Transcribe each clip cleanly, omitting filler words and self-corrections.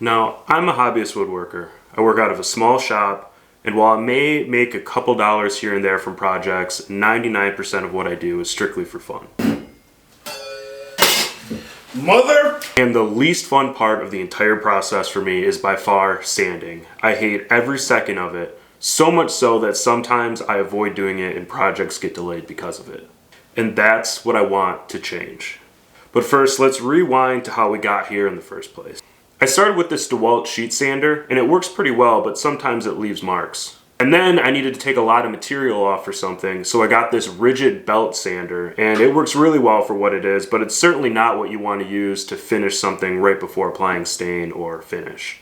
Now, I'm a hobbyist woodworker. I work out of a small shop, and while I may make a couple dollars here and there from projects, 99% of what I do is strictly for fun. And the least fun part of the entire process for me is by far sanding. I hate every second of it, so much so that sometimes I avoid doing it and projects get delayed because of it. And that's what I want to change. But first, let's rewind to how we got here in the first place. I started with this DeWalt sheet sander, and it works pretty well, but sometimes it leaves marks. And then I needed to take a lot of material off for something, so I got this rigid belt sander, and it works really well for what it is, but it's certainly not what you want to use to finish something right before applying stain or finish.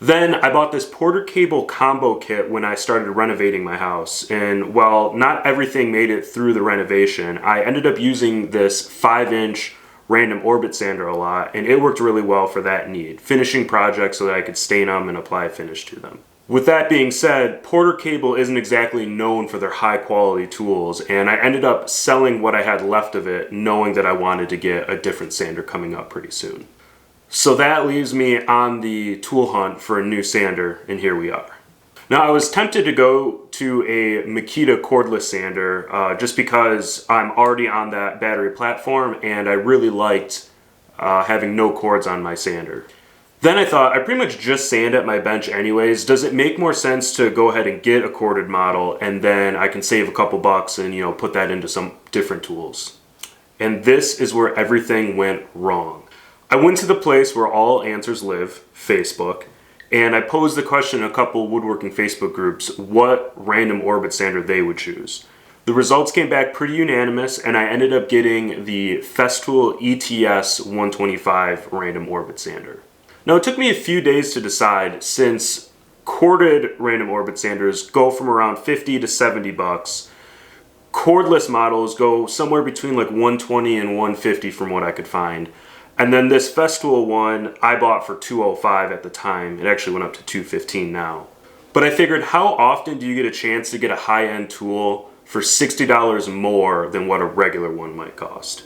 Then I bought this Porter cable combo kit when I started renovating my house, and while not everything made it through the renovation, I ended up using this 5-inch random orbit sander a lot, and it worked really well for that need, finishing projects so that I could stain them and apply a finish to them. With that being said, Porter Cable isn't exactly known for their high quality tools, and I ended up selling what I had left of it, knowing that I wanted to get a different sander coming up pretty soon. So that leaves me on the tool hunt for a new sander, and here we are. Now, I was tempted to go to a Makita cordless sander just because I'm already on that battery platform and I really liked having no cords on my sander. Then I thought, I pretty much just sand at my bench anyways. Does it make more sense to go ahead and get a corded model and then I can save a couple bucks and, put that into some different tools? And this is where everything went wrong. I went to the place where all answers live, Facebook, and I posed the question in a couple woodworking Facebook groups what random orbit sander they would choose. The results came back pretty unanimous, and I ended up getting the Festool ETS 125 random orbit sander. Now, it took me a few days to decide, since corded random orbit sanders go from around 50 to 70 bucks. Cordless models go somewhere between like 120 and 150 from what I could find. And then this Festool one I bought for $205 at the time. It actually went up to $215 now. But I figured, how often do you get a chance to get a high-end tool for $60 more than what a regular one might cost?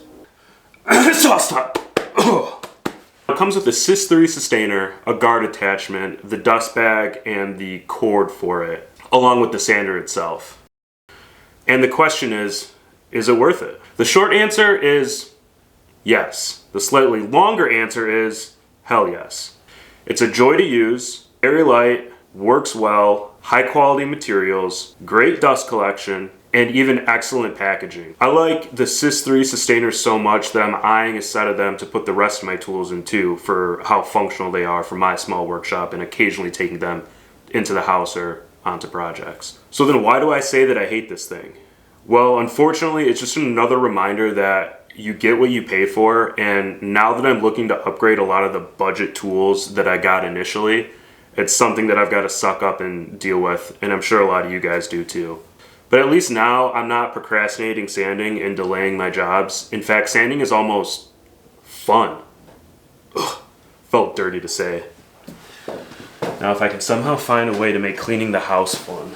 So stop. It comes with a Sys3 sustainer, a guard attachment, the dust bag, and the cord for it, along with the sander itself. And the question is it worth it? The short answer is yes. The slightly longer answer is hell yes. It's a joy to use, very light, works well, high quality materials, great dust collection, and even excellent packaging. I like the Sys3 sustainers so much that I'm eyeing a set of them to put the rest of my tools in too, for how functional they are for my small workshop and occasionally taking them into the house or onto projects. So then why do I say that I hate this thing? Well, unfortunately, it's just another reminder that you get what you pay for, and now that I'm looking to upgrade a lot of the budget tools that I got initially, it's something that I've got to suck up and deal with, and I'm sure a lot of you guys do too. But at least now I'm not procrastinating sanding and delaying my jobs. In fact, sanding is almost fun. Ugh, felt dirty to say. Now if I can somehow find a way to make cleaning the house fun.